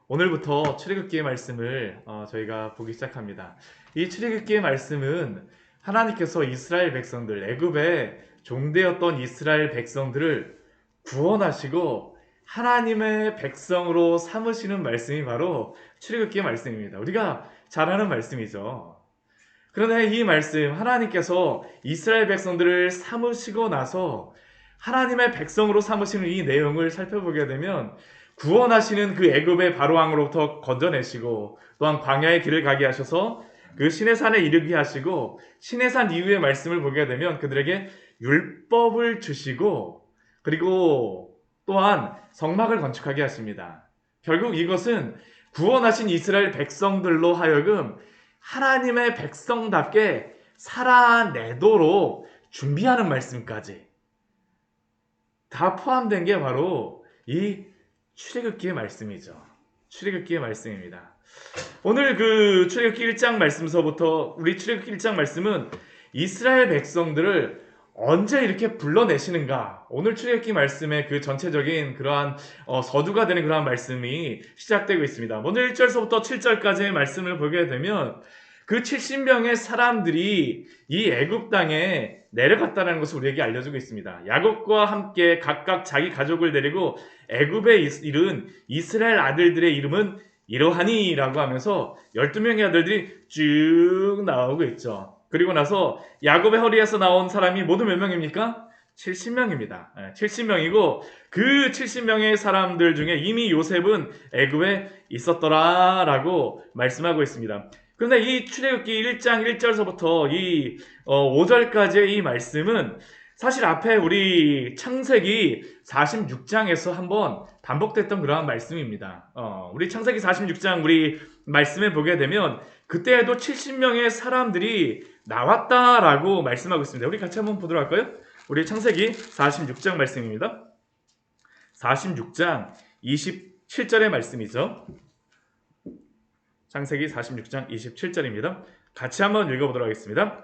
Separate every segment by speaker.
Speaker 1: 오늘부터 출애굽기의 말씀을 저희가 보기 시작합니다. 이 출애굽기의 말씀은 하나님께서 이스라엘 백성들, 애굽의 종되었던 이스라엘 백성들을 구원하시고 하나님의 백성으로 삼으시는 말씀이 바로 출애굽기의 말씀입니다. 우리가 잘 아는 말씀이죠. 그런데 이 말씀, 하나님께서 이스라엘 백성들을 삼으시고 나서 하나님의 백성으로 삼으시는 이 내용을 살펴보게 되면 구원하시는 그 애굽의 바로왕으로부터 건져내시고 또한 광야의 길을 가게 하셔서 그 시내산에 이르게 하시고 시내산 이후의 말씀을 보게 되면 그들에게 율법을 주시고 그리고 또한 성막을 건축하게 하십니다. 결국 이것은 구원하신 이스라엘 백성들로 하여금 하나님의 백성답게 살아내도록 준비하는 말씀까지 다 포함된 게 바로 이 출애굽기의 말씀이죠. 출애굽기의 말씀입니다. 오늘 그 출애굽기 1장 말씀서부터 우리 출애굽기 1장 말씀은 이스라엘 백성들을 언제 이렇게 불러내시는가? 오늘 출애굽기 말씀의 그 전체적인 그러한 서두가 되는 그러한 말씀이 시작되고 있습니다. 오늘 1절서부터 7절까지의 말씀을 보게 되면 그 70명의 사람들이 이 애굽 땅에 내려갔다는 것을 우리에게 알려주고 있습니다. 야곱과 함께 각각 자기 가족을 데리고 애굽에 이른 이스라엘 아들들의 이름은 이러하니라고 하면서 12명의 아들들이 쭉 나오고 있죠. 그리고 나서 야곱의 허리에서 나온 사람이 모두 몇 명입니까? 70명입니다. 70명이고 그 70명의 사람들 중에 이미 요셉은 애굽에 있었더라라고 말씀하고 있습니다. 그런데 이 출애굽기 1장 1절서부터 이 5절까지의 이 말씀은 사실 앞에 우리 창세기 46장에서 한번 반복됐던 그러한 말씀입니다. 우리 창세기 46장 우리 말씀에 보게 되면 그때에도 70명의 사람들이 나왔다라고 말씀하고 있습니다. 우리 같이 한번 보도록 할까요? 우리 창세기 46장 말씀입니다. 46장 27절의 말씀이죠. 창세기 46장 27절입니다. 같이 한번 읽어보도록 하겠습니다.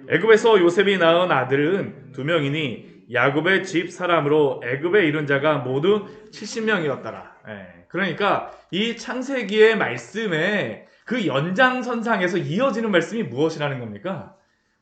Speaker 1: 애굽에서 요셉이 낳은 아들은 2명이니 야곱의 집 사람으로 애굽에 이른 자가 모두 70명이었더라. 그러니까 이 창세기의 말씀에 그 연장선상에서 이어지는 말씀이 무엇이라는 겁니까?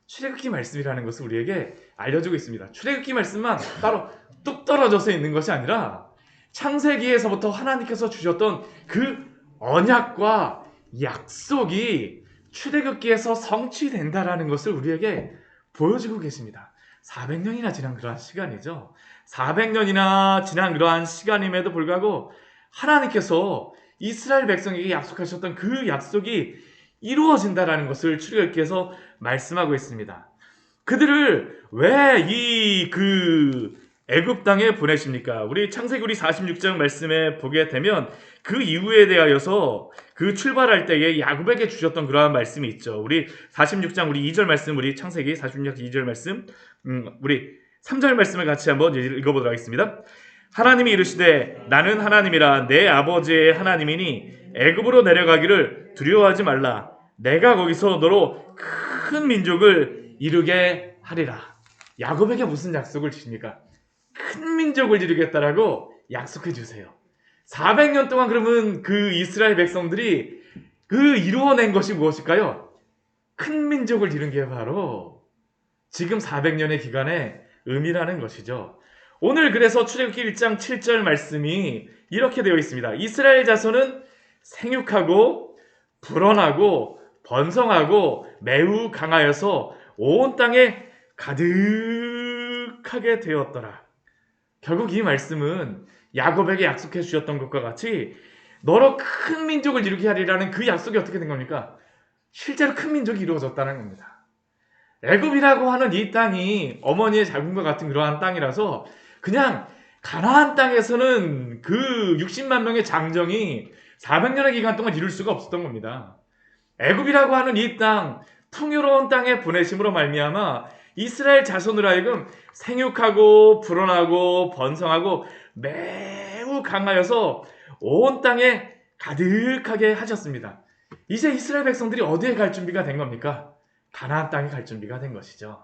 Speaker 1: 출애굽기 말씀이라는 것을 우리에게 알려주고 있습니다. 출애굽기 말씀만 따로 뚝 떨어져서 있는 것이 아니라 창세기에서부터 하나님께서 주셨던 그 언약과 약속이 출애굽기에서 성취된다라는 것을 우리에게 보여주고 계십니다. 400년이나 지난 그러한 시간이죠. 400년이나 지난 그러한 시간임에도 불구하고 하나님께서 이스라엘 백성에게 약속하셨던 그 약속이 이루어진다라는 것을 출애굽기에서 말씀하고 있습니다. 그들을 왜 애굽 땅에 보내십니까? 우리 창세기 46장 말씀에 보게 되면 그 이유에 대하여서 그 출발할 때에 야곱에게 주셨던 그러한 말씀이 있죠. 우리 46장 우리 2절 말씀, 우리 창세기 46장 2절 말씀, 우리 3절 말씀을 같이 한번 읽어보도록 하겠습니다. 하나님이 이르시되 나는 하나님이라 내 아버지의 하나님이니 애굽으로 내려가기를 두려워하지 말라. 내가 거기서 너로 큰 민족을 이루게 하리라. 야곱에게 무슨 약속을 주십니까? 큰 민족을 이루겠다라고 약속해 주세요. 400년 동안 그러면 그 이스라엘 백성들이 그 이루어낸 것이 무엇일까요? 큰 민족을 이룬 게 바로 지금 400년의 기간의 의미라는 것이죠. 오늘 그래서 출애굽기 1장 7절 말씀이 이렇게 되어 있습니다. 이스라엘 자손은 생육하고 불어나고 번성하고 매우 강하여서 온 땅에 가득하게 되었더라. 결국 이 말씀은 야곱에게 약속해 주셨던 것과 같이 너로 큰 민족을 이루게 하리라는 그 약속이 어떻게 된 겁니까? 실제로 큰 민족이 이루어졌다는 겁니다. 애굽이라고 하는 이 땅이 어머니의 자궁과 같은 그러한 땅이라서 그냥 가나안 땅에서는 그 60만 명의 장정이 400년의 기간 동안 이룰 수가 없었던 겁니다. 애굽이라고 하는 이 땅, 풍요로운 땅에 보내심으로 말미암아 이스라엘 자손으로 하여금 생육하고 불어나고 번성하고 매우 강하여서 온 땅에 가득하게 하셨습니다. 이제 이스라엘 백성들이 어디에 갈 준비가 된 겁니까? 가나안 땅에 갈 준비가 된 것이죠.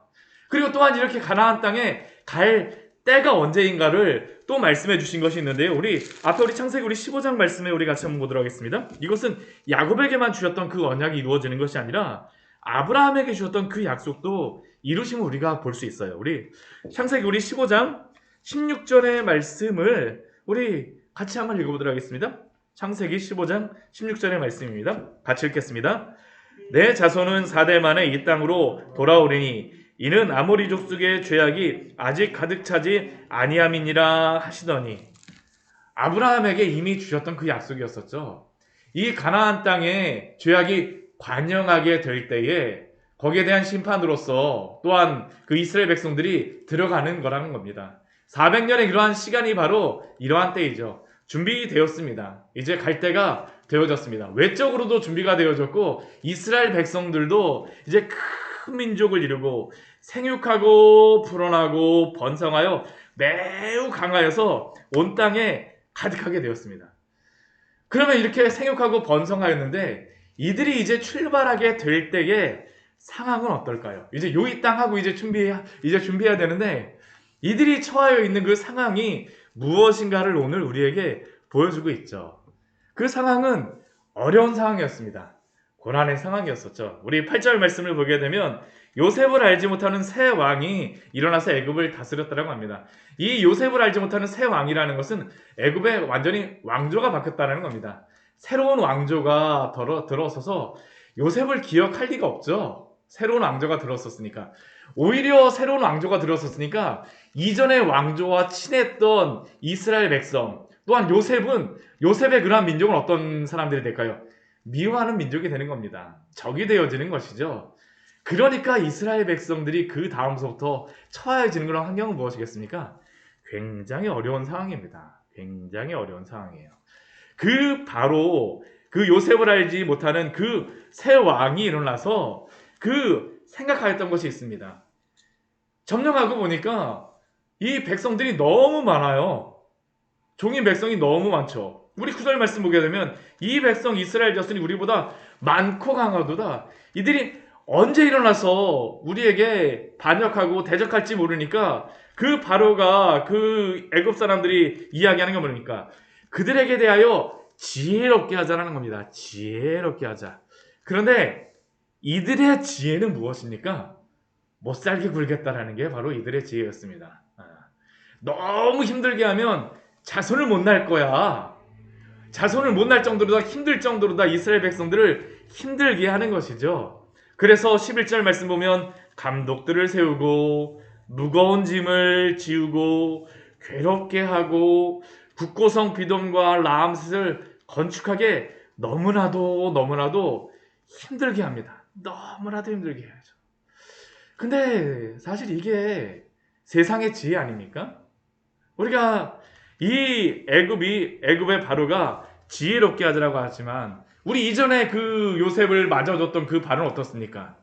Speaker 1: 그리고 또한 이렇게 가나안 땅에 갈 때가 언제인가를 또 말씀해 주신 것이 있는데요. 우리 창세기 15장 말씀에 우리 같이 한번 보도록 하겠습니다. 이것은 야곱에게만 주셨던 그 언약이 이루어지는 것이 아니라 아브라함에게 주셨던 그 약속도 이루심을 우리가 볼 수 있어요. 우리 창세기 15장 16절의 말씀을 우리 같이 한번 읽어보도록 하겠습니다. 창세기 15장 16절의 말씀입니다. 같이 읽겠습니다. 내 자손은 4대 만에 이 땅으로 돌아오리니 이는 아모리 족속의 죄악이 아직 가득 차지 아니함이니라 하시더니, 아브라함에게 이미 주셨던 그 약속이었었죠. 이 가나안 땅에 죄악이 관영하게 될 때에 거기에 대한 심판으로서 또한 그 이스라엘 백성들이 들어가는 거라는 겁니다. 400년의 이러한 시간이 바로 이러한 때이죠. 준비되었습니다. 이제 갈 때가 되어졌습니다. 외적으로도 준비가 되어졌고 이스라엘 백성들도 이제 큰 민족을 이루고 생육하고 불어나고 번성하여 매우 강하여서 온 땅에 가득하게 되었습니다. 그러면 이렇게 생육하고 번성하였는데 이들이 이제 출발하게 될 때의 상황은 어떨까요? 이제 이 땅하고 이제 준비해야 되는데 이들이 처하여 있는 그 상황이 무엇인가를 오늘 우리에게 보여주고 있죠. 그 상황은 어려운 상황이었습니다. 고난의 상황이었었죠. 우리 8절 말씀을 보게 되면 요셉을 알지 못하는 새 왕이 일어나서 애굽을 다스렸다고 합니다. 이 요셉을 알지 못하는 새 왕이라는 것은 애굽에 완전히 왕조가 바뀌었다는 겁니다. 새로운 왕조가 들어서서 요셉을 기억할 리가 없죠. 새로운 왕조가 들어섰으니까. 오히려 새로운 왕조가 들어섰으니까 이전의 왕조와 친했던 이스라엘 백성, 또한 요셉의 그러한 민족은 어떤 사람들이 될까요? 미워하는 민족이 되는 겁니다. 적이 되어지는 것이죠. 그러니까 이스라엘 백성들이 그 다음서부터 처해지는 그런 환경은 무엇이겠습니까? 굉장히 어려운 상황입니다. 굉장히 어려운 상황이에요. 바로 그 요셉을 알지 못하는 그 새 왕이 일어나서 생각하였던 것이 있습니다. 점령하고 보니까 이 백성들이 너무 많아요. 종인 백성이 너무 많죠. 우리 9절 말씀 보게 되면 이 백성 이스라엘 자손이 우리보다 많고 강하도다. 이들이 언제 일어나서 우리에게 반역하고 대적할지 모르니까 그 바로가 그 애굽 사람들이 이야기하는 게 뭡니까? 그들에게 대하여 지혜롭게 하자라는 겁니다. 지혜롭게 하자. 그런데 이들의 지혜는 무엇입니까? 못살게 굴겠다라는 게 바로 이들의 지혜였습니다. 너무 힘들게 하면 자손을 못 낳을 거야. 자손을 못 낳을 정도로다, 힘들 정도로다 이스라엘 백성들을 힘들게 하는 것이죠. 그래서 11절 말씀 보면 감독들을 세우고 무거운 짐을 지우고 괴롭게 하고 국고성 비돔과 라암셋을 건축하게 너무나도 힘들게 합니다. 너무나도 힘들게 해야죠. 근데 사실 이게 세상의 지혜 아닙니까? 우리가 이 애굽의 바로가 지혜롭게 하자라고 하지만 우리 이전에 그 요셉을 맞아줬던 그 바로는 어떻습니까?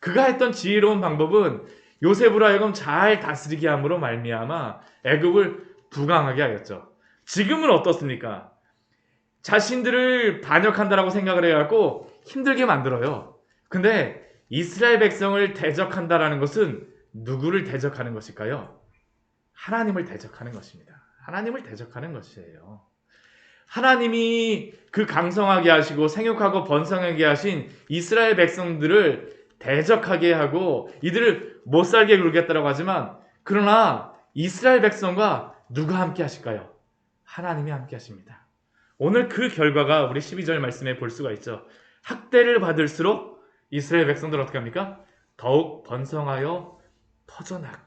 Speaker 1: 그가 했던 지혜로운 방법은 요셉으로 하여금 잘 다스리게 함으로 말미암아 애굽을 부강하게 하였죠. 지금은 어떻습니까? 자신들을 반역한다라고 생각을 해갖고 힘들게 만들어요. 근데 이스라엘 백성을 대적한다라는 것은 누구를 대적하는 것일까요? 하나님을 대적하는 것입니다. 하나님을 대적하는 것이에요. 하나님이 그 강성하게 하시고 생육하고 번성하게 하신 이스라엘 백성들을 대적하게 하고 이들을 못살게 굴겠다라고 하지만 그러나 이스라엘 백성과 누가 함께 하실까요? 하나님이 함께 하십니다. 오늘 그 결과가 우리 12절 말씀에 볼 수가 있죠. 학대를 받을수록 이스라엘 백성들 어떻게 합니까? 더욱 번성하여 퍼져나가니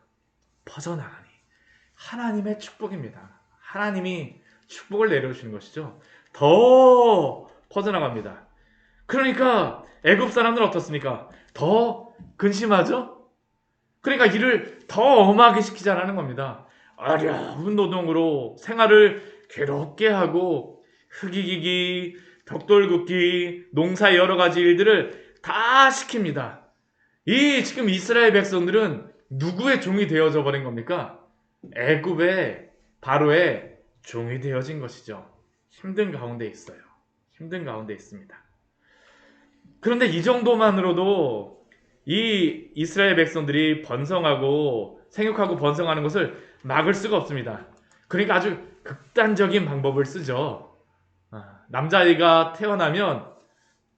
Speaker 1: 하나님의 축복입니다. 하나님이 축복을 내려주시는 것이죠. 더 퍼져나갑니다. 그러니까 애굽 사람들은 어떻습니까? 더 근심하죠? 그러니까 이를 더 엄하게 시키자라는 겁니다. 어려운 노동으로 생활을 괴롭게 하고 흙이기기, 벽돌 굽기, 농사의 여러 가지 일들을 다 시킵니다. 지금 이스라엘 백성들은 누구의 종이 되어져 버린 겁니까? 애굽의 바로의 종이 되어진 것이죠. 힘든 가운데 있어요. 힘든 가운데 있습니다. 그런데 이 정도만으로도 이 이스라엘 백성들이 번성하고 생육하고 번성하는 것을 막을 수가 없습니다. 그러니까 아주 극단적인 방법을 쓰죠. 남자아이가 태어나면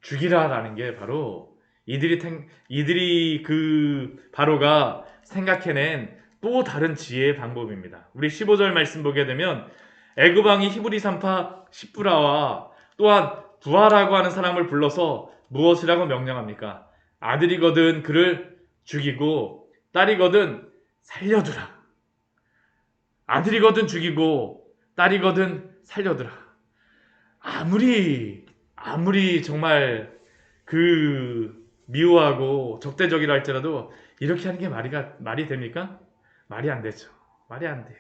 Speaker 1: 죽이라라는 게 바로 이들이 그 바로가 생각해낸 또 다른 지혜의 방법입니다. 우리 15절 말씀 보게 되면 애굽 왕이 히브리 산파 십부라와 또한 부하라고 하는 사람을 불러서 무엇이라고 명령합니까? 아들이거든 그를 죽이고 딸이거든 살려두라. 아들이거든 죽이고 딸이거든 살려두라. 아무리 정말 미워하고 적대적이라 할지라도 이렇게 하는 게 말이 됩니까? 말이 안 되죠. 말이 안 돼요.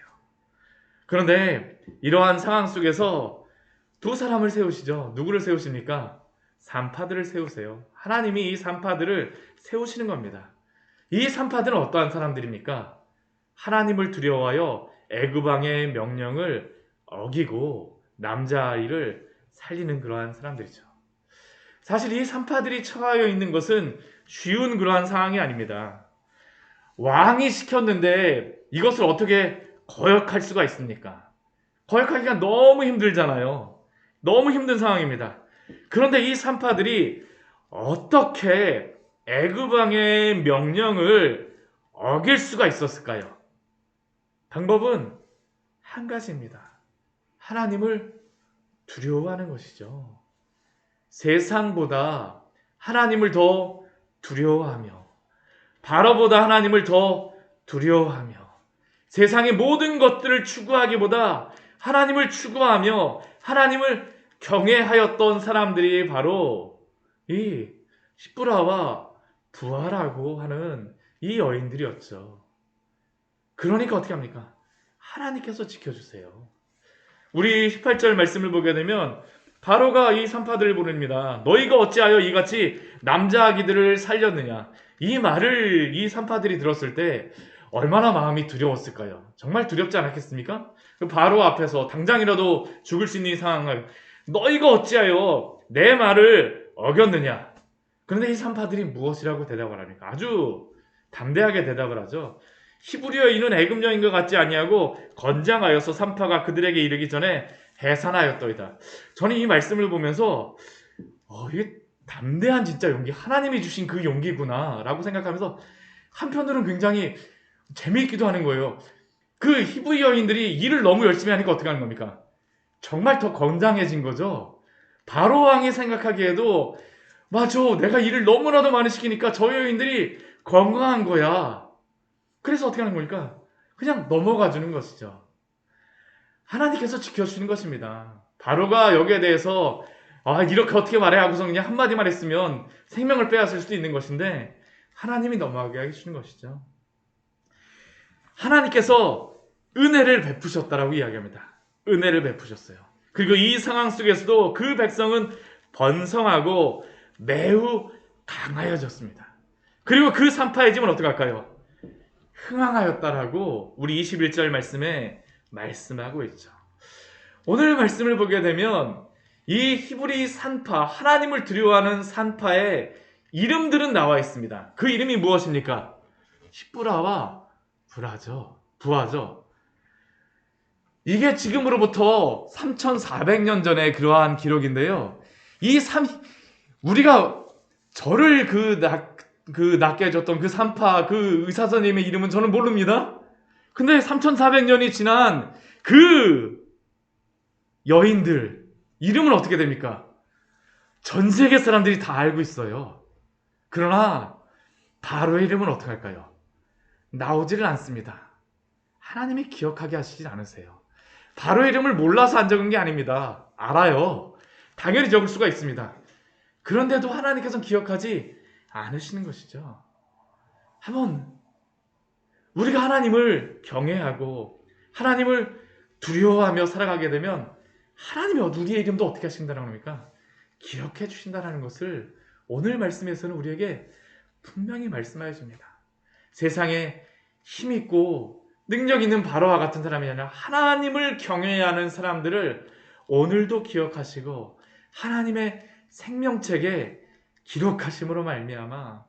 Speaker 1: 그런데 이러한 상황 속에서 두 사람을 세우시죠. 누구를 세우십니까? 산파들을 세우세요. 하나님이 이 산파들을 세우시는 겁니다. 이 산파들은 어떠한 사람들입니까? 하나님을 두려워하여 애굽 왕의 명령을 어기고 남자아이를 살리는 그러한 사람들이죠. 사실 이 산파들이 처하여 있는 것은 쉬운 그러한 상황이 아닙니다. 왕이 시켰는데 이것을 어떻게 거역할 수가 있습니까? 거역하기가 너무 힘들잖아요. 너무 힘든 상황입니다. 그런데 이 산파들이 어떻게 애굽 왕의 명령을 어길 수가 있었을까요? 방법은 한 가지입니다. 하나님을 두려워하는 것이죠. 세상보다 하나님을 더 두려워하며 바로보다 하나님을 더 두려워하며 세상의 모든 것들을 추구하기보다 하나님을 추구하며 하나님을 경외하였던 사람들이 바로 이 십부라와 부하라고 하는 이 여인들이었죠. 그러니까 어떻게 합니까? 하나님께서 지켜주세요. 우리 18절 말씀을 보게 되면 바로가 이 산파들을 부릅니다. 너희가 어찌하여 이같이 남자아기들을 살렸느냐. 이 말을 이 산파들이 들었을 때 얼마나 마음이 두려웠을까요? 정말 두렵지 않았겠습니까? 바로 앞에서 당장이라도 죽을 수 있는 상황을 너희가 어찌하여 내 말을 어겼느냐. 그런데 이 산파들이 무엇이라고 대답을 합니까? 아주 담대하게 대답을 하죠. 히브리어 이는 애굽 여인과 같지 아니하고 건장하여서 산파가 그들에게 이르기 전에 해산하였더이다. 저는 이 말씀을 보면서 이게 담대한 진짜 용기, 하나님이 주신 그 용기구나 라고 생각하면서 한편으로는 굉장히 재미있기도 하는 거예요. 그 히브리 여인들이 일을 너무 열심히 하니까 어떻게 하는 겁니까? 정말 더 건장해진 거죠. 바로 왕이 생각하기에도 맞아, 내가 일을 너무나도 많이 시키니까 저 여인들이 건강한 거야. 그래서 어떻게 하는 겁니까? 그냥 넘어가 주는 것이죠. 하나님께서 지켜주시는 것입니다. 바로가 여기에 대해서 이렇게 어떻게 말해 하고서 그냥 한마디만 했으면 생명을 빼앗을 수도 있는 것인데 하나님이 넘어가게 해주시는 것이죠. 하나님께서 은혜를 베푸셨다라고 이야기합니다. 은혜를 베푸셨어요. 그리고 이 상황 속에서도 그 백성은 번성하고 매우 강하여졌습니다. 그리고 그 산파의 집은 어떻게 할까요? 흥황하였다라고 우리 21절 말씀에 말씀하고 있죠. 오늘 말씀을 보게 되면 이 히브리 산파, 하나님을 두려워하는 산파의 이름들은 나와 있습니다. 그 이름이 무엇입니까? 십부라와 부하죠. 이게 지금으로부터 3,400년 전의 그러한 기록인데요. 우리가 저를 낳게 해줬던 그 산파, 그 의사 선생님의 이름은 저는 모릅니다. 근데 3,400년이 지난 그 여인들 이름은 어떻게 됩니까? 전 세계 사람들이 다 알고 있어요. 그러나 바로의 이름은 어떻게 할까요? 나오지를 않습니다. 하나님이 기억하게 하시지 않으세요. 바로의 이름을 몰라서 안 적은 게 아닙니다. 알아요. 당연히 적을 수가 있습니다. 그런데도 하나님께서는 기억하지 않으시는 것이죠. 한번 우리가 하나님을 경외하고 하나님을 두려워하며 살아가게 되면 하나님이 우리의 이름도 어떻게 하신다는 겁니까? 기억해 주신다는 것을 오늘 말씀에서는 우리에게 분명히 말씀하여 줍니다. 세상에 힘있고 능력 있는 바로와 같은 사람이 아니라 하나님을 경외하는 사람들을 오늘도 기억하시고 하나님의 생명책에 기록하심으로 말미암아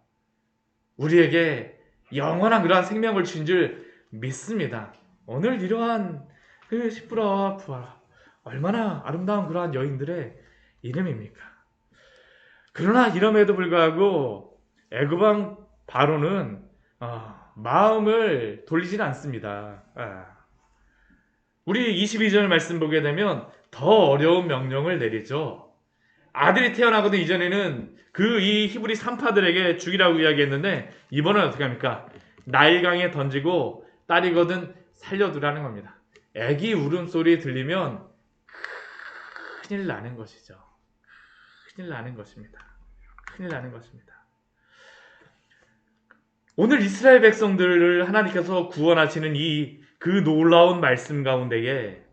Speaker 1: 우리에게 영원한 그러한 생명을 주신 줄 믿습니다. 오늘 이러한 그 시프라와 부하라 얼마나 아름다운 그러한 여인들의 이름입니까? 그러나 이름에도 불구하고 애굽왕 바로는 마음을 돌리진 않습니다. 우리 22절 말씀 보게 되면 더 어려운 명령을 내리죠. 아들이 태어나거든 이전에는 그 이 히브리 산파들에게 죽이라고 이야기했는데 이번엔 어떻게 합니까? 나일강에 던지고 딸이거든 살려두라는 겁니다. 애기 울음소리 들리면 큰일 나는 것이죠. 큰일 나는 것입니다. 큰일 나는 것입니다. 오늘 이스라엘 백성들을 하나님께서 구원하시는 이 그 놀라운 말씀 가운데에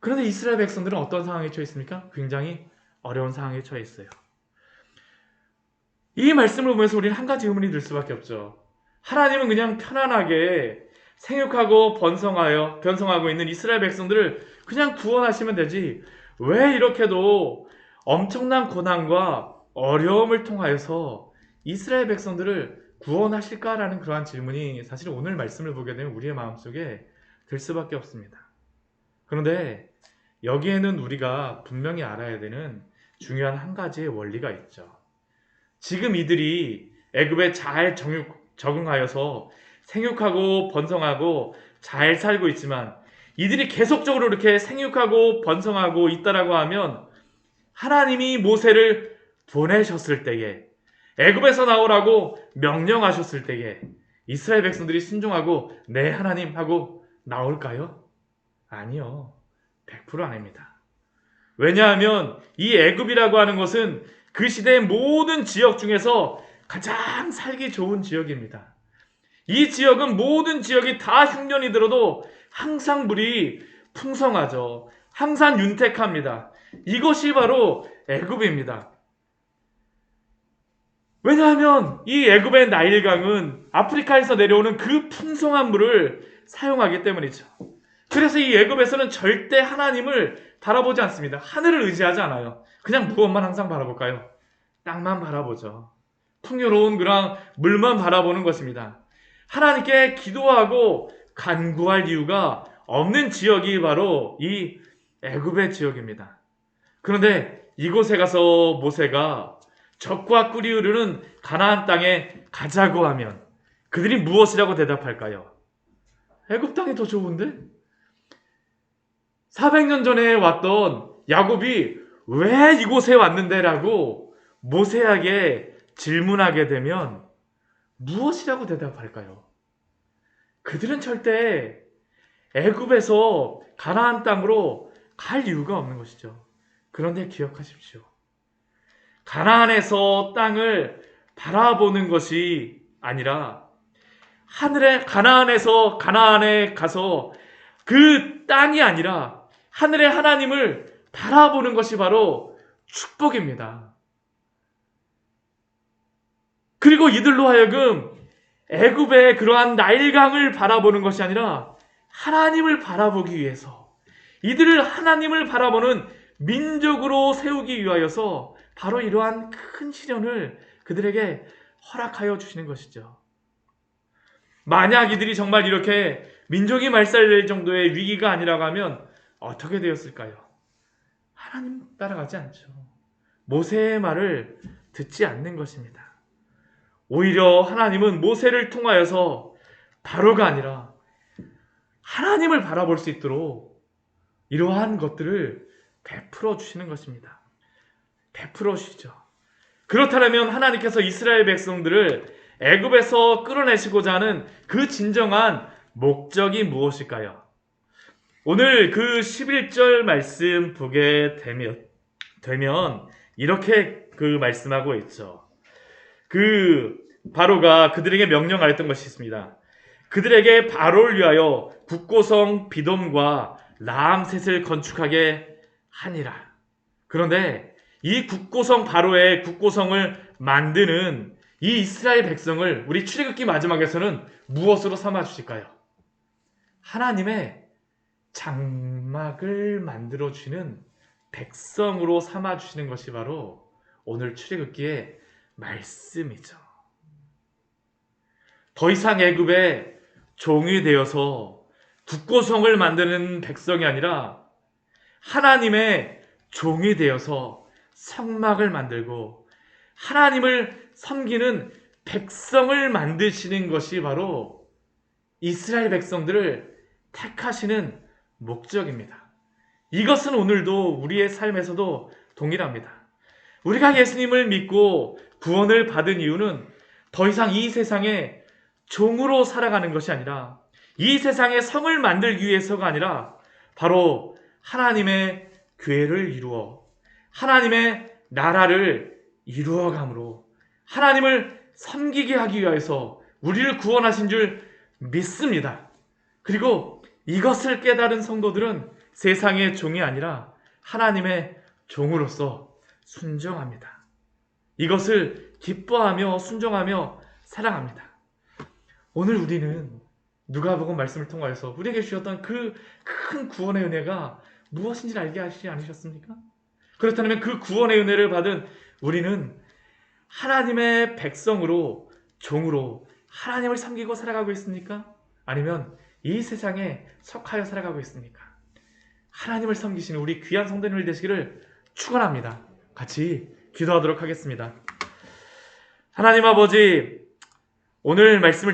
Speaker 1: 그런데 이스라엘 백성들은 어떤 상황에 처해 있습니까? 굉장히 어려운 상황에 처해 있어요. 이 말씀을 보면서 우리는 한 가지 의문이 들 수밖에 없죠. 하나님은 그냥 편안하게 생육하고 번성하고 있는 이스라엘 백성들을 그냥 구원하시면 되지 왜 이렇게도 엄청난 고난과 어려움을 통하여서 이스라엘 백성들을 구원하실까라는 그러한 질문이 사실 오늘 말씀을 보게 되면 우리의 마음속에 들 수밖에 없습니다. 그런데 여기에는 우리가 분명히 알아야 되는 중요한 한 가지의 원리가 있죠. 지금 이들이 애굽에 잘 적응하여서 생육하고 번성하고 잘 살고 있지만 이들이 계속적으로 이렇게 생육하고 번성하고 있다라고 하면 하나님이 모세를 보내셨을 때에 애굽에서 나오라고 명령하셨을 때에 이스라엘 백성들이 순종하고 네 하나님 하고 나올까요? 아니요. 100% 아닙니다. 왜냐하면 이 애굽이라고 하는 것은 그 시대의 모든 지역 중에서 가장 살기 좋은 지역입니다. 이 지역은 모든 지역이 다 흉년이 들어도 항상 물이 풍성하죠. 항상 윤택합니다. 이것이 바로 애굽입니다. 왜냐하면 이 애굽의 나일강은 아프리카에서 내려오는 그 풍성한 물을 사용하기 때문이죠. 그래서 이 애굽에서는 절대 하나님을 바라보지 않습니다. 하늘을 의지하지 않아요. 그냥 무엇만 항상 바라볼까요? 땅만 바라보죠. 풍요로운 그런 물만 바라보는 것입니다. 하나님께 기도하고 간구할 이유가 없는 지역이 바로 이 애굽의 지역입니다. 그런데 이곳에 가서 모세가 적과 꿀이 흐르는 가나안 땅에 가자고 하면 그들이 무엇이라고 대답할까요? 애굽 땅이 더 좋은데? 400년 전에 왔던 야곱이 왜 이곳에 왔는데? 라고 모세에게 질문하게 되면 무엇이라고 대답할까요? 그들은 절대 애굽에서 가나안 땅으로 갈 이유가 없는 것이죠. 그런데 기억하십시오. 가나안에서 땅을 바라보는 것이 아니라 가나안에서 가나안에 가서 그 땅이 아니라 하늘의 하나님을 바라보는 것이 바로 축복입니다. 그리고 이들로 하여금 애굽의 그러한 나일강을 바라보는 것이 아니라 하나님을 바라보기 위해서 이들을 하나님을 바라보는 민족으로 세우기 위하여서 바로 이러한 큰 시련을 그들에게 허락하여 주시는 것이죠. 만약 이들이 정말 이렇게 민족이 말살될 정도의 위기가 아니라고 하면 어떻게 되었을까요? 하나님 따라가지 않죠. 모세의 말을 듣지 않는 것입니다. 오히려 하나님은 모세를 통하여서 바로가 아니라 하나님을 바라볼 수 있도록 이러한 것들을 베풀어 주시는 것입니다. 베풀어 주시죠. 그렇다면 하나님께서 이스라엘 백성들을 애굽에서 끌어내시고자 하는 그 진정한 목적이 무엇일까요? 오늘 그 11절 말씀 보게 되면 이렇게 그 말씀하고 있죠. 그 바로가 그들에게 명령하였던 것이 있습니다. 그들에게 바로를 위하여 국고성 비돔과 라암셋을 건축하게 하니라. 그런데 이 국고성 바로의 국고성을 만드는 이 이스라엘 백성을 우리 출애굽기 마지막에서는 무엇으로 삼아 주실까요? 하나님의 장막을 만들어 주시는 백성으로 삼아 주시는 것이 바로 오늘 출애굽기의 말씀이죠. 더 이상 애굽의 종이 되어서 국고성을 만드는 백성이 아니라 하나님의 종이 되어서 성막을 만들고 하나님을 섬기는 백성을 만드시는 것이 바로 이스라엘 백성들을 택하시는 목적입니다. 이것은 오늘도 우리의 삶에서도 동일합니다. 우리가 예수님을 믿고 구원을 받은 이유는 더 이상 이 세상에 종으로 살아가는 것이 아니라 이 세상에 성을 만들기 위해서가 아니라 바로 하나님의 교회를 이루어 하나님의 나라를 이루어감으로 하나님을 섬기게 하기 위해서 우리를 구원하신 줄 믿습니다. 그리고 이것을 깨달은 성도들은 세상의 종이 아니라 하나님의 종으로서 순종합니다. 이것을 기뻐하며 순종하며 사랑합니다. 오늘 우리는 누가복음 말씀을 통하여서 우리에게 주셨던 그 큰 구원의 은혜가 무엇인지 알게 하시지 않으셨습니까? 그렇다면 그 구원의 은혜를 받은 우리는 하나님의 백성으로 종으로 하나님을 섬기고 살아가고 있습니까? 아니면 이 세상에 속하여 살아가고 있습니까? 하나님을 섬기시는 우리 귀한 성도님들 되시기를 축원합니다. 같이 기도하도록 하겠습니다. 하나님 아버지, 오늘 말씀을